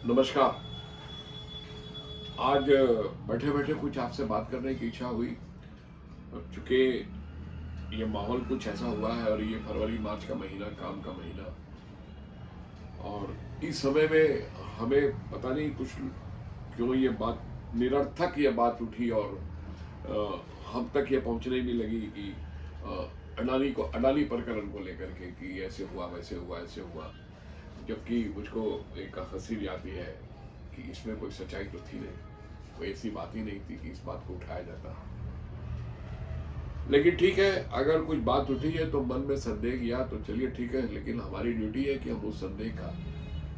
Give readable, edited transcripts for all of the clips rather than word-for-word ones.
नमस्कार। आज बैठे बैठे कुछ आपसे बात करने की इच्छा हुई। चूंकि ये माहौल कुछ ऐसा हुआ है और ये फरवरी मार्च का महीना, काम का महीना, और इस समय में हमें पता नहीं कुछ क्यों ये बात निरर्थक ये बात उठी और हम तक ये पहुंचने भी लगी कि अडानी प्रकरण को लेकर के कि ऐसे हुआ वैसे हुआ ऐसे हुआ, जबकि मुझको एक हंसी भी आती है कि इसमें कोई सच्चाई तो थी नहीं, कोई ऐसी बात ही नहीं थी कि इस बात को उठाया जाता। लेकिन ठीक है, अगर कुछ बात उठी है तो मन में संदेह किया तो चलिए ठीक है, लेकिन हमारी ड्यूटी है कि हम उस संदेह का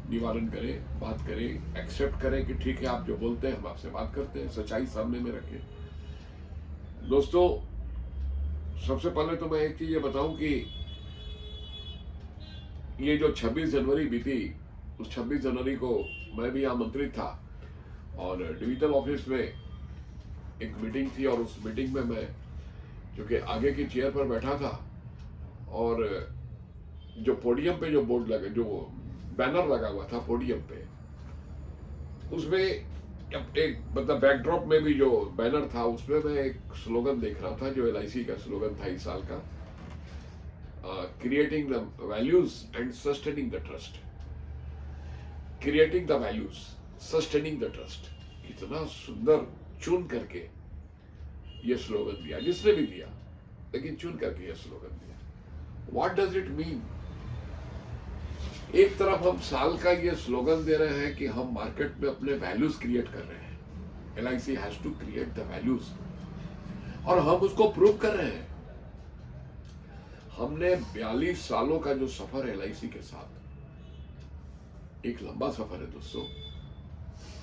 निवारण करें, बात करें, एक्सेप्ट करें कि ठीक है, आप जो बोलते हैं हम आपसे बात करते हैं, सच्चाई सामने में रखें। दोस्तों, सबसे पहले तो मैं एक चीज ये बताऊं कि ये जो 26 जनवरी बीती, उस 26 जनवरी को मैं भी आमंत्रित था और डिविजनल ऑफिस में एक मीटिंग थी और उस मीटिंग में मैं क्योंकि आगे की चेयर पर बैठा था और जो पोडियम पे जो बोर्ड लगा, जो बैनर लगा हुआ था पोडियम पे, उसमें एक मतलब बैकड्रॉप में भी जो बैनर था उसमें मैं एक स्लोगन देख रहा था जो LIC का स्लोगन था इस साल का, creating the values and sustaining the trust. Creating the values, sustaining the trust. कितना सुंदर चुन करके ये स्लोगन दिया, जिसने भी दिया, लेकिन चुन करके ये स्लोगन दिया। What does it mean? एक तरफ हम साल का ये स्लोगन दे रहे हैं कि हम मार्केट में अपने वैल्यूज क्रिएट कर रहे हैं, LIC has to create the values, और हम उसको प्रूव कर रहे हैं। हमने 42 सालों का जो सफर है LIC के साथ, एक लंबा सफर है दोस्तों।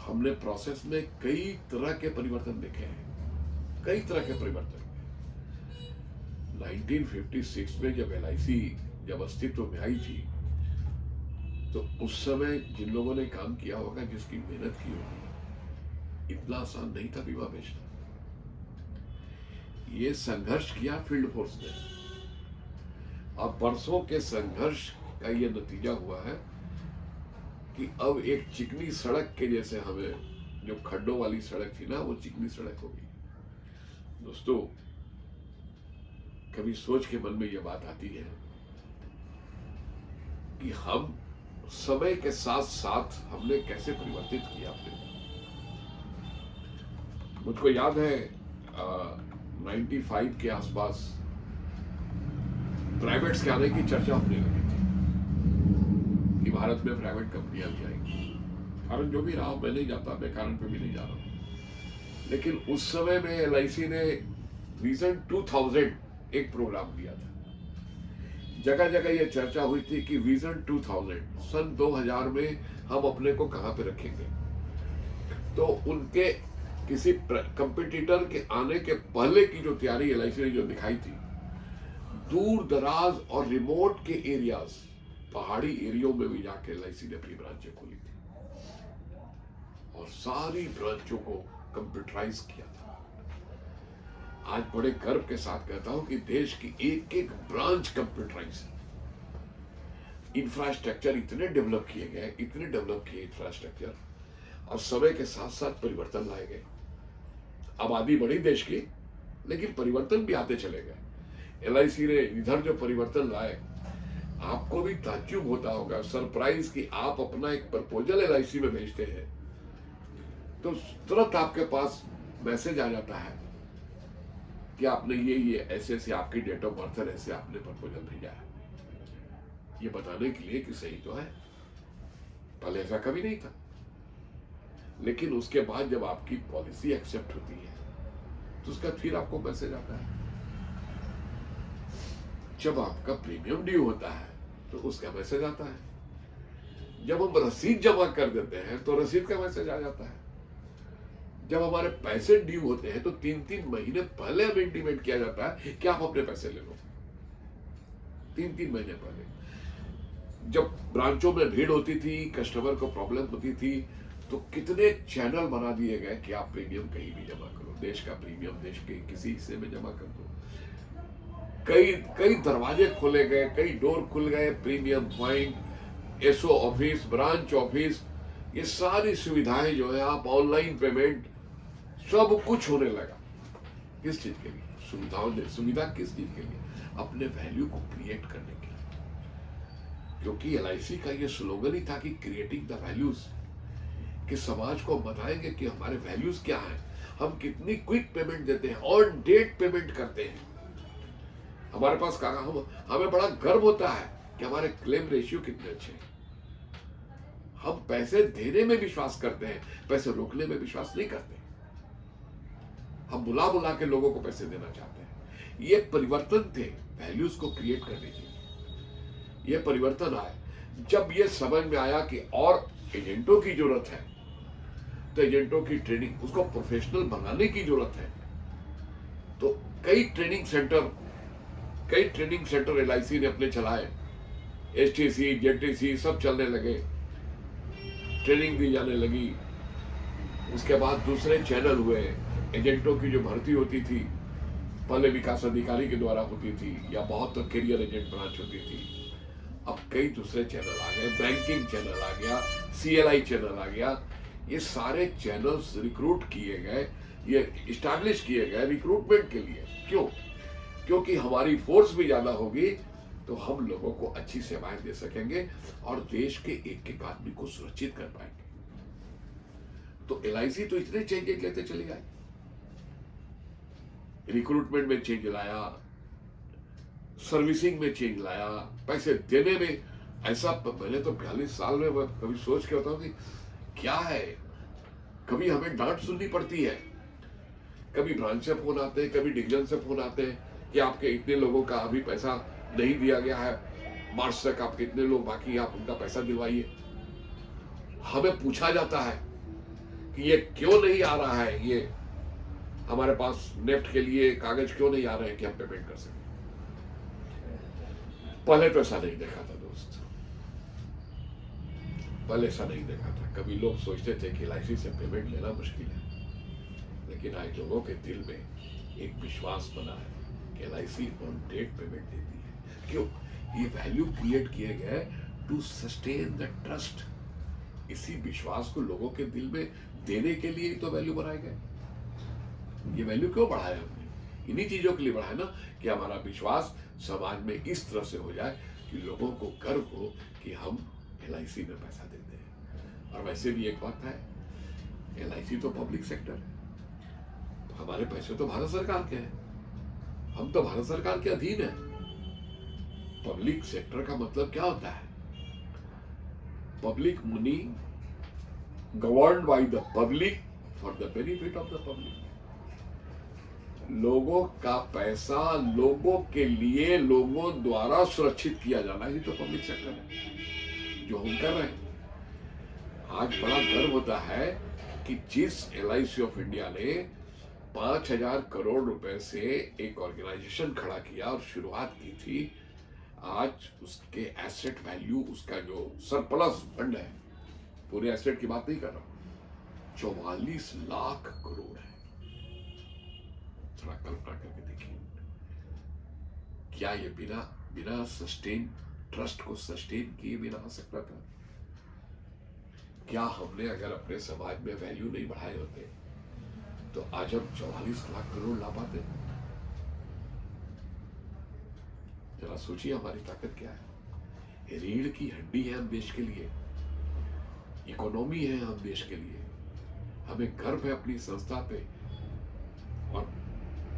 हमने प्रोसेस में कई तरह के परिवर्तन देखे हैं, कई तरह के परिवर्तन। 1956 में जब LIC जब अस्तित्व में आई थी तो उस समय जिन लोगों ने काम किया होगा, जिसकी मेहनत की होगी, इतना आसान नहीं था बीमा बेचना। ये संघर्ष किया फील्ड फोर्स ने, अब बरसों के संघर्ष का ये नतीजा हुआ है कि अब एक चिकनी सड़क के जैसे हमें, जो खड्डों वाली सड़क थी ना, वो चिकनी सड़क हो गई। दोस्तों, कभी सोच के मन में ये बात आती है कि हम समय के साथ साथ हमने कैसे परिवर्तित किया अपने। मुझको याद है 95 के आसपास प्राइवेट्स के आने की चर्चा होने लगी थी कि भारत में प्राइवेट कंपनियां भी आएंगी। कारण जो भी रहा, मैं नहीं जाता, मैं कारण पे भी नहीं जा रहा हूं, लेकिन उस समय में LIC ने विजन 2000 एक प्रोग्राम दिया था। जगह जगह यह चर्चा हुई थी कि विजन 2000, सन 2000 में हम अपने को कहां पे रखेंगे। तो उनके किसी कंपटीटर के आने के पहले की जो तैयारी LIC ने जो दिखाई थी, दूर दराज और रिमोट के एरियाज, पहाड़ी एरियो में भी जाके LIC ने अपनी ब्रांचें खोली थी और सारी ब्रांचों को कंप्यूटराइज किया था। आज बड़े गर्व के साथ कहता हूं कि देश की एक एक ब्रांच कंप्यूटराइज है। इंफ्रास्ट्रक्चर इतने डेवलप किए गए, इतने डेवलप किए इंफ्रास्ट्रक्चर, और समय के साथ साथ परिवर्तन लाए गए। आबादी बढ़ी देश की, लेकिन परिवर्तन भी आते चले गए। LIC ने इधर जो परिवर्तन लाए, आपको भी ताज्जुब होता होगा, सरप्राइज, कि आप अपना एक प्रपोजल LIC में भेजते हैं तो तुरंत आपके पास मैसेज आ जाता है कि आपने ये ऐसे ऐसे आपकी डेट ऑफ बर्थ है, ऐसे आपने प्रपोजल भेजा है, ये बताने के लिए कि सही तो है। पहले ऐसा कभी नहीं था, लेकिन उसके बाद जब आपकी पॉलिसी एक्सेप्ट होती है तो उसका फिर आपको मैसेज आता है। जब आपका प्रीमियम ड्यू होता है तो उसका मैसेज आता है। जब हम रसीद जमा कर देते हैं तो रसीद का मैसेज आ जाता है। जब हमारे पैसे ड्यू होते हैं तो 3-3 महीने पहले हमें इंटीमेट किया जाता है कि आप अपने पैसे ले लो। 3-3 महीने पहले जब ब्रांचों में भीड़ होती थी, कस्टमर को प्रॉब्लम होती थी, तो कितने चैनल बना दिए गए कि आप प्रीमियम कहीं भी जमा करो, देश का प्रीमियम देश के किसी हिस्से में जमा कर दो। कई कई दरवाजे खोले गए, कई डोर खुल गए, premium point, SO office, branch office, ये सारी सुविधाएं जो है, आप ऑनलाइन पेमेंट, सब कुछ होने लगा। किस चीज के लिए? सुविधा किस चीज के लिए? अपने वैल्यू को क्रिएट करने के लिए। क्योंकि एलआईसी का ये स्लोगन ही था कि क्रिएटिंग द वैल्यूज, कि समाज को बताएंगे कि हमारे वैल्यूज क्या हैं, हम कितनी क्विक पेमेंट देते हैं, ऑन डेट पेमेंट करते हैं। हमारे पास हमें बड़ा गर्व होता है कि हमारे क्लेम रेशियो कितने अच्छे हैं। हम पैसे देने में विश्वास करते हैं, पैसे रोकने में विश्वास नहीं करते। हम बुला बुला के लोगों को पैसे देना चाहते हैं। ये परिवर्तन थे वैल्यूज को क्रिएट करने के लिए। ये परिवर्तन आए जब ये समझ में आया कि और एजेंटों की जरूरत है, तो एजेंटों की ट्रेनिंग, उसको प्रोफेशनल बनाने की जरूरत है। तो कई ट्रेनिंग सेंटर एलआईसी ने अपने चलाए, एसटीसी, जेटीसी सब चलने लगे, ट्रेनिंग दी जाने लगी। उसके बाद दूसरे चैनल हुए, एजेंटों की जो भर्ती होती थी पहले विकास अधिकारी के द्वारा होती थी, या बहुत तो कैरियर एजेंट ब्रांच होती थी। अब कई दूसरे चैनल आ गए, बैंकिंग चैनल आ गया, सीएलआई चैनल आ गया। ये सारे चैनल्स रिक्रूट किए गए, ये इस्टेब्लिश किए गए रिक्रूटमेंट के लिए। क्यों? क्योंकि हमारी फोर्स भी ज्यादा होगी तो हम लोगों को अच्छी सेवाएं दे सकेंगे और देश के एक एक आदमी को सुरक्षित कर पाएंगे। तो एलआईसी तो इतने चेंजेस लेते चले गए, रिक्रूटमेंट में चेंज लाया, सर्विसिंग में चेंज लाया, पैसे देने में। ऐसा मैंने तो 42 साल में कभी सोच के बताऊं कि क्या है, कभी हमें डांट सुननी पड़ती है, कभी ब्रांच से फोन आते हैं, कभी डिवीजन से फोन आते हैं कि आपके इतने लोगों का अभी पैसा नहीं दिया गया है, मार्च तक आपके इतने लोग बाकी, आप उनका पैसा दिलवाइए। हमें पूछा जाता है कि ये क्यों नहीं आ रहा है, ये हमारे पास नेफ्ट के लिए कागज क्यों नहीं आ रहे हैं कि हम पेमेंट कर सकें। पहले तो ऐसा नहीं देखा था दोस्त, पहले ऐसा नहीं देखा था। कभी लोग सोचते थे कि एलआईसी से पेमेंट लेना मुश्किल है, लेकिन आज लोगों के दिल में एक विश्वास बना है कि एलआईसी ऑन डेट पेमेंट देती है। क्यों? ये वैल्यू क्रिएट किए गए टू सस्टेन द ट्रस्ट। इसी विश्वास को लोगों के दिल में देने के लिए तो वैल्यू बनाए गए। ये वैल्यू क्यों बढ़ाया हमने? इन्हीं चीजों के लिए बढ़ाया ना, कि हमारा विश्वास समाज में इस तरह से हो जाए कि लोगों को गर्व हो कि हम एलआईसी में पैसा देते हैं। और वैसे भी एक बात है, एलआईसी तो पब्लिक सेक्टर है, हमारे पैसे तो भारत सरकार के हैं, हम तो भारत सरकार के अधीन है। पब्लिक सेक्टर का मतलब क्या होता है? Public money governed by the public for the benefit of the public. लोगों का पैसा लोगों के लिए, लोगों द्वारा सुरक्षित किया जाना ही तो पब्लिक सेक्टर है, जो हम कर रहे हैं। आज बड़ा गर्व होता है कि जिस एलआईसी ऑफ इंडिया ने 5,000 करोड़ रुपए से एक ऑर्गेनाइजेशन खड़ा किया और शुरुआत की थी, आज उसके एसेट वैल्यू, उसका जो सरप्लस फंड है, पूरे एसेट की बात नहीं कर रहा, 44 लाख करोड़ है। थोड़ा कल्पना करके देखिए, क्या ये बिना सस्टेन, ट्रस्ट को सस्टेन किए बिना आ सकता था? क्या हमने अगर अपने समाज में वैल्यू नहीं बढ़ाए होते तो आज हम 44 लाख करोड़ ला पाते? जरा सोचिए हमारी ताकत क्या है। रीढ़ की हड्डी है हम देश के लिए, इकोनॉमी है हम देश के लिए, हमें गर्व है अपनी संस्था पे, और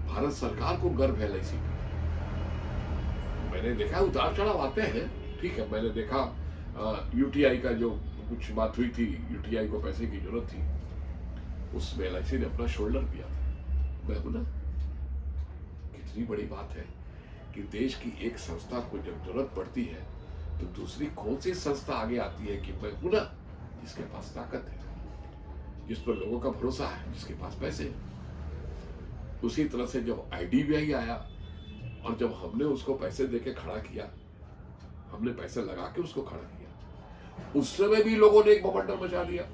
भारत सरकार को गर्व है एलआईसी पे। मैंने देखा उतार चढ़ाव आते हैं, ठीक है, मैंने देखा यूटीआई का जो कुछ बात हुई थी, यूटीआई को पैसे की जरूरत थी, उसमें एलआईसी ने अपना शोल्डर दिया था। मैं हूं ना, कितनी बड़ी बात है कि देश की एक संस्था को जब जरूरत पड़ती है तो दूसरी कौन सी संस्था आगे आती है कि मैं हूं ना, जिसके पास ताकत है, जिस पर लोगों का भरोसा है, जिसके पास पैसे हैं। उसी तरह से जब आईडीबीआई आया और जब हमने उसको पैसे देके खड़ा किया, हमने पैसे लगा के उसको खड़ा किया, उस समय भी लोगों ने एक बवंडर मचा दिया।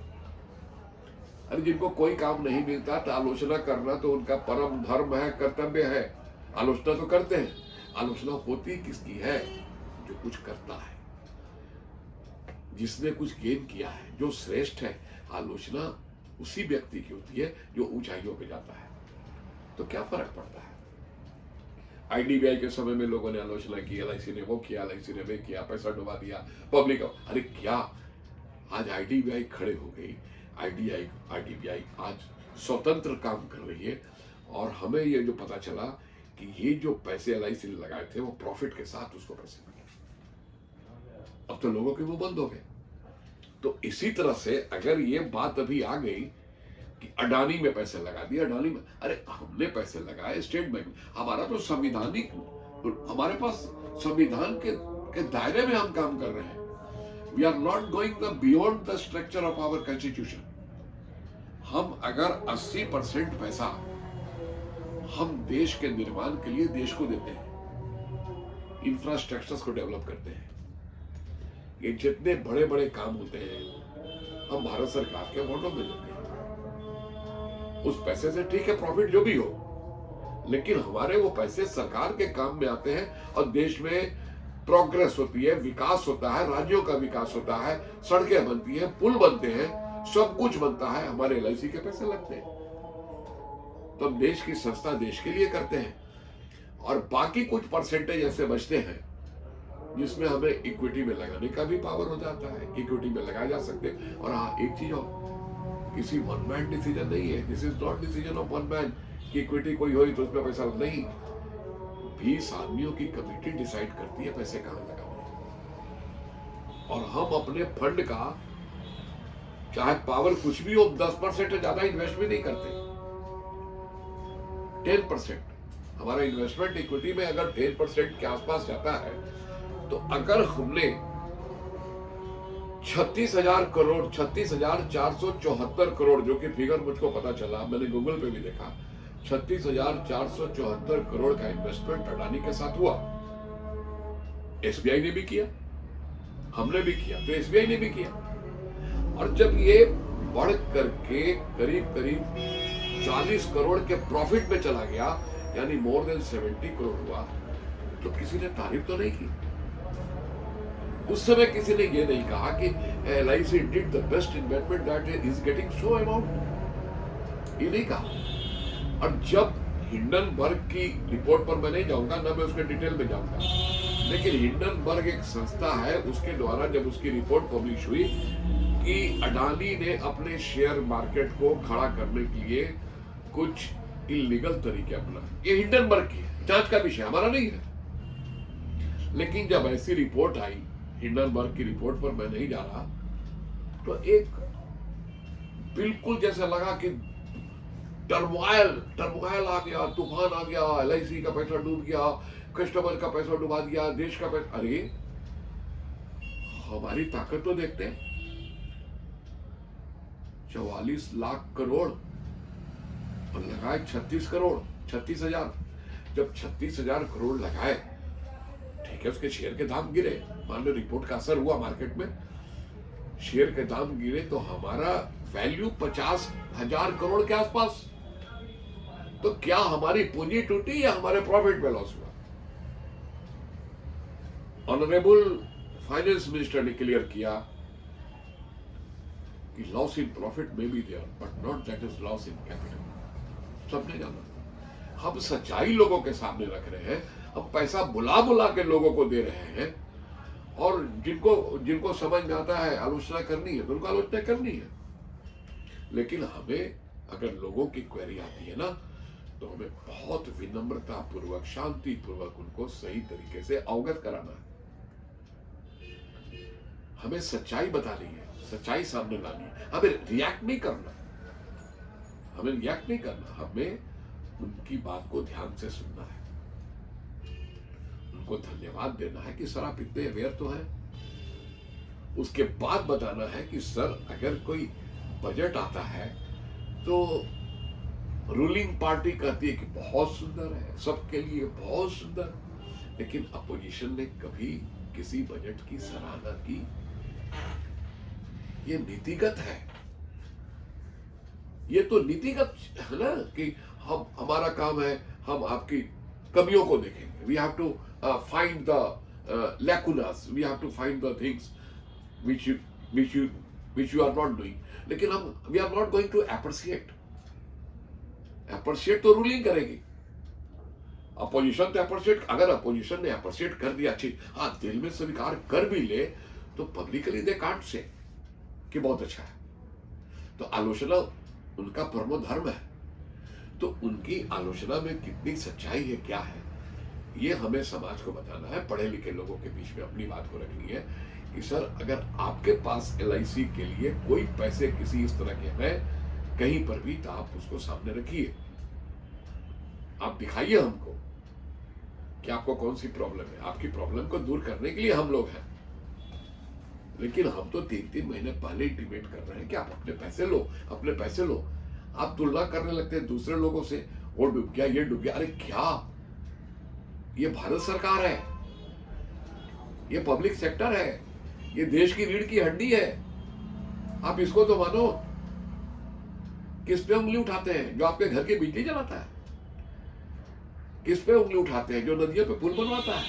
अरे जिनको कोई काम नहीं मिलता तो आलोचना करना तो उनका परम धर्म है, कर्तव्य है। आलोचना तो करते हैं, आलोचना होती किसकी है? जो कुछ करता है। जिसने कुछ गेन किया है, जो श्रेष्ठ है, आलोचना उसी व्यक्ति की होती है जो ऊंचाइयों पे जाता है। तो क्या फर्क पड़ता है? आईडीबीआई के समय में लोगों ने आलोचना की, एलआईसी ने वो किया, एलआईसी ने वे किया, पैसा डुबा दिया, पब्लिक, अरे क्या, आज आईडीबीआई खड़े हो गई, आईडीबीआई आज स्वतंत्र काम कर रही है। और हमें ये जो पता चला कि ये जो पैसे एलआईसी ने लगाए थे वो प्रॉफिट के साथ उसको पैसे मिले। अब तो लोगों के वो बंद हो गए। तो इसी तरह से अगर ये बात अभी आ गई कि अडानी में पैसे लगा दिए, अडानी में, अरे हमने पैसे लगाए स्टेट बैंक में, हमारा तो संविधानिक, हमारे पास संविधान के दायरे में हम काम कर रहे हैं। We are not going the beyond the structure of our constitution. हम अगर 80% पैसा हम देश के निर्माण के लिए देश को देते हैं, इंफ्रास्ट्रक्चर्स को डेवलप करते हैं, ये जितने बड़े बड़े काम होते हैं हम भारत सरकार के बॉन्डों में देते हैं। उस पैसे से ठीक है प्रॉफिट जो भी हो, लेकिन हमारे वो पैसे सरकार के काम में आते हैं और देश में प्रोग्रेस होती है, विकास होता है, राज्यों का विकास होता है, सड़कें बनती हैं, पुल बनते हैं, सब कुछ बनता है, हमारे एलआईसी के पैसे लगते हैं। तो हम देश की संस्था देश के लिए करते हैं और बाकी कुछ परसेंटेज ऐसे बचते हैं जिसमें हमें इक्विटी में लगाने का भी पावर हो जाता है, इक्विटी में लगाए जा सकते हैं। और हाँ, एक चीज और, किसी वन मैन डिसीजन नहीं है, this is not decision of one man कि इक्विटी कोई हो तो उसमें पैसा नहीं, 20 आदमियों की कमेटी डिसाइड करती है पैसे कहां लगाने। और हम अपने फंड का चाहे पावर कुछ भी हो 10% से ज्यादा इन्वेस्ट भी नहीं करते। 10% हमारा इन्वेस्टमेंट इक्विटी में अगर 10% के आसपास जाता है, तो अगर हमने 36,000 करोड़, 36,474 करोड़, जो कि फिगर मुझको पता चला, मैंने गूगल पे भी देखा, 36,474 करोड़ का इन्वेस्टमेंट अडानी के साथ हुआ। एसबीआई ने भी किया, हमने भी किया, तो एसबीआई ने भी किया। और जब ये बढ़ करके करीब करीब 40 करोड़ के प्रॉफिट में चला गया, यानी मोर देन 70 करोड़ हुआ, तो किसी ने तारीफ तो नहीं की। उस समय किसी ने ये नहीं कहा कि LIC did the best investment that is getting so amount, ये नहीं कहा। और जब हिंडनबर्ग की रिपोर्ट पर मैं नहीं जाऊंगा, ना मैं उसके डिटेल में जाऊंगा, लेकिन हिंडनबर्ग एक संस्था है, उसके द्वारा जब उसकी रिपोर्ट पब्लिश हुई कि अडानी ने अपने शेयर मार्केट को खड़ा करने के लिए कुछ इलीगल तरीके अपना, ये हिंडनबर्ग की जांच का विषय, हमारा नहीं है। लेकिन जब ऐसी रिपोर्ट आई, हिंडनबर्ग की रिपोर्ट पर मैं नहीं जा रहा, तो एक बिल्कुल जैसा लगा कि टर्मोइल आ गया, तूफान आ गया, एलआईसी का पैसा डूब गया, कस्टमर का पैसा डुबा दिया, देश का पैसा। अरे हमारी ताकत तो देखते हैं, 44 लाख करोड़ और लगाए 36 करोड़, 36,000। जब 36,000 करोड़ लगाए, ठीक है, उसके शेयर के दाम गिरे, मान लो रिपोर्ट का असर हुआ मार्केट में, शेयर के दाम गिरे, तो हमारा वैल्यू 50,000 करोड़ के आसपास। तो क्या हमारी पूंजी टूटी या हमारे प्रॉफिट में लॉस हुआ? ऑनरेबल फाइनेंस मिनिस्टर ने क्लियर किया कि लॉस इन प्रॉफिट में भी there, but not that is loss in capital. सबने जाना। हम सच्चाई लोगों के सामने रख रहे हैं, हम पैसा बुला बुला के लोगों को दे रहे हैं, और जिनको समझ में आता है आलोचना करनी है तो उनको आलोचना करनी है। लेकिन हमें अगर लोगों की क्वेरी आती है ना, तो हमें बहुत विनम्रता पूर्वक, शांति पूर्वक उनको सही तरीके से अवगत कराना है। हमें सच्चाई बतानी है, सच्चाई सामने लानी है, हमें रिएक्ट नहीं करना, हमें उनकी बात को ध्यान से सुनना है, उनको धन्यवाद देना है कि सर आप इतने अवेयर तो हैं। उसके बाद बताना है कि सर अगर कोई बजट आता है तो रूलिंग पार्टी कहती है कि बहुत सुंदर है, सबके लिए बहुत सुंदर, लेकिन अपोजिशन ने कभी किसी बजट की सराहना की? ये नीतिगत है, ये तो नीतिगत है ना, कि हमारा काम है हम आपकी कमियों को देखेंगे। We have to find the lacunas, we have to find the things which you which you which you are not doing. लेकिन हम we are not going to appreciate. Appreciate तो रूलिंग करेगी, अपोजिशन तो अप्रिशिएट, अगर opposition ने appreciate कर दिया ठीक, हाँ दिल में स्वीकार कर भी ले तो पब्लिकली दे कांट से कि बहुत अच्छा है। तो आलोचना उनका परमो धर्म है, तो उनकी आलोचना में कितनी सच्चाई है, क्या है, ये हमें समाज को बताना है, पढ़े लिखे लोगों के बीच में अपनी बात को रखनी है कि सर अगर आपके पास LIC के लिए कोई पैसे किसी इस तरह के हैं कहीं पर भी, तो आप उसको सामने रखिए, आप दिखाइए हमको कि आपको कौन सी प्रॉब्लम है। आपकी प्रॉब्लम को दूर करने के लिए हम लोग हैं, लेकिन हम तो 3-3 महीने पहले इंटीमेट कर रहे हैं कि आप अपने पैसे लो, अपने पैसे लो। आप तुलना करने लगते हैं दूसरे लोगों से, वो डूब गया, ये डूब गया। अरे क्या, ये भारत सरकार है, ये पब्लिक सेक्टर है, ये देश की रीढ़ की हड्डी है, आप इसको तो मानो। किस पे उंगली उठाते हैं? जो आपके घर के बिजली जलाता है। किस पे उंगली उठाते हैं? जो नदियों पे पुल बनवाता है।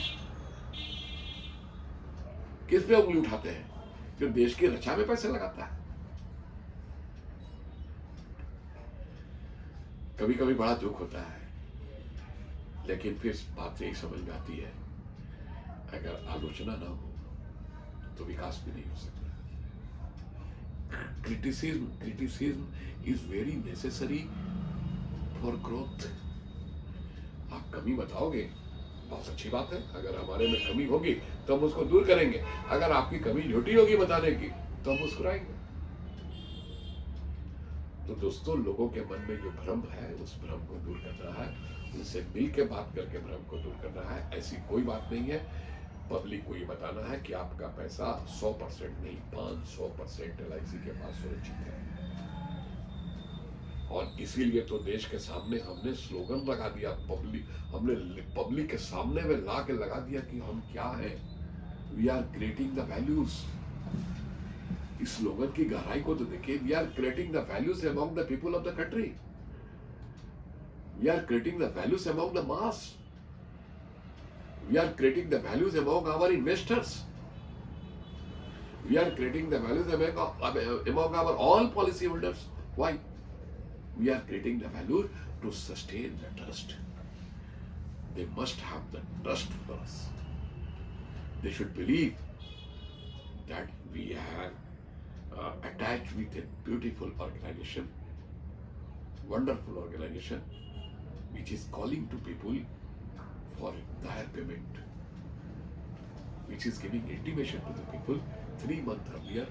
किस पे उंगली उठाते हैं? जो देश की रक्षा में पैसे लगाता है। कभी कभी बड़ा दुख होता है, लेकिन फिर बात यही समझ में आती है, अगर आलोचना ना हो तो विकास भी नहीं हो सकता। Criticism is very necessary for growth. आप कमी बताओगे, बहुत अच्छी बात है, अगर हमारे में कमी होगी तो हम उसको दूर करेंगे। अगर आपकी कमी झूठी होगी बताने की तो हम मुस्कुराएंगे। तो दोस्तों, लोगों के मन में जो भ्रम है उस भ्रम को दूर करना है, उनसे मिल के बात करके भ्रम को दूर करना है। ऐसी कोई बात नहीं है। पब्लिक को ये बताना है कि आपका पैसा 100% नहीं 500% LIC के पास सुरक्षित है। और इसीलिए तो देश के सामने हमने स्लोगन लगा दिया, हमने पब्लिक के सामने में ला के लगा दिया कि हम क्या हैं। We are creating the values. इस स्लोगन की गहराई को तो देखिए। We are creating the values among the people of the country. We are creating the values among the mass. We are creating the values among our investors. We are creating the values among our all policy holders. Why? We are creating the value to sustain the trust. They must have the trust for us. They should believe that we are attached with a beautiful organization, wonderful organization, which is calling to people for their payment, which is giving intimation to the people 3 months earlier,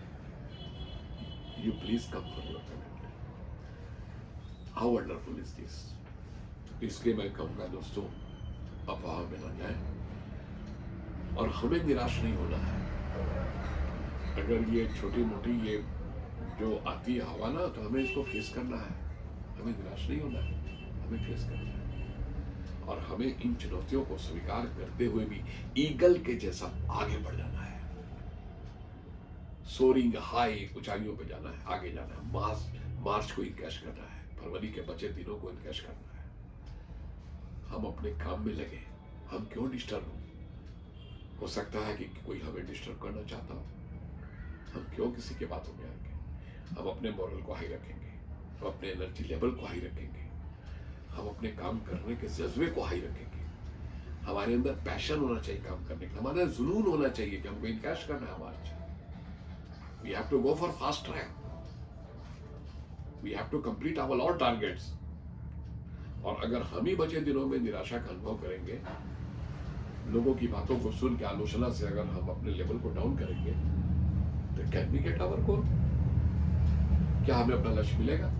you please come for your payment. How wonderful is this? इसलिए मैं कहूँगा दोस्तों, अफवाह में ना जाए और हमें निराश नहीं होना है। अगर ये छोटी मोटी ये जो आती है हवा ना, तो हमें इसको फेस करना है। हमें निराश नहीं होना है, हमें फेस करना है। और हमें इन चुनौतियों को स्वीकार करते हुए भी ईगल के जैसा आगे बढ़ जाना है। सोरिंग हाई ऊंचाइयों पे जाना है, आगे जाना है। मार्च को इनकैश करना है, फरवरी के बचे दिनों को इनकैश करना है। हम अपने काम में लगे, हम क्यों डिस्टर्ब हो सकता है कि कोई हमें डिस्टर्ब करना चाहता हो, हम क्यों किसी के बातों में आएंगे। हम अपने मॉरल को हाई रखेंगे, हम अपने एनर्जी लेवल को हाई रखेंगे, हम अपने काम करने के जज्बे को हाई रखेंगे। हमारे अंदर पैशन होना चाहिए काम करने का, हमारे अंदर जुनून होना चाहिए कि हमको इनकैश करना है March. We have to go for fast track, we have to complete our all targets. और अगर हम ही बचे दिनों में निराशा का अनुभव करेंगे, लोगों की बातों को सुन के आलोचना से अगर हम अपने लेवल को डाउन करेंगे, तो can we get our goal? क्या हमें अपना लक्ष्य मिलेगा?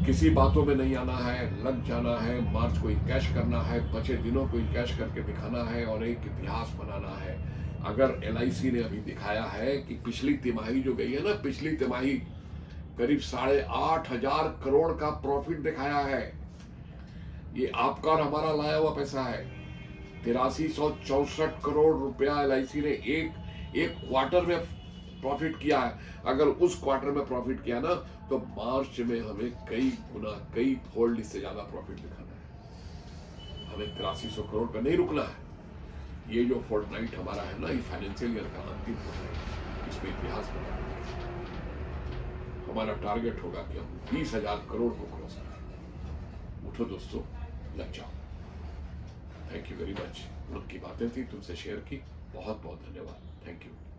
किसी बातों में नहीं आना है, लग जाना है, मार्च को इनकैश करना है, बचे दिनों को इनकैश करके दिखाना है और एक इतिहास बनाना है। अगर LIC ने अभी दिखाया है कि पिछली तिमाही जो गई है ना, पिछली तिमाही करीब 8,500 करोड़ का प्रॉफिट दिखाया है। ये आपका और हमारा लाया हुआ पैसा है। 8364 करोड़ रुपया LIC ने एक क्वार्टर में प्रॉफिट किया है। अगर उस क्वार्टर में प्रॉफिट किया ना, तो मार्च में हमें कई गुना, कई फोल्ड इससे ज्यादा प्रॉफिट दिखाना है। हमें 8300 करोड़ पे नहीं रुकना है। ये जो फोर्टनाइट हमारा है ना, ये फाइनेंशियल ईयर का अंतिम फोर्टनाइट, इसमें इतिहास बना देंगे। हमारा टारगेट होगा कि हम 20,000 करोड़ को क्रॉस करें। उठो दोस्तों, लग जाओ। Thank you very much. उनकी बातें थी, तुमसे शेयर की। बहुत बहुत धन्यवाद। Thank you.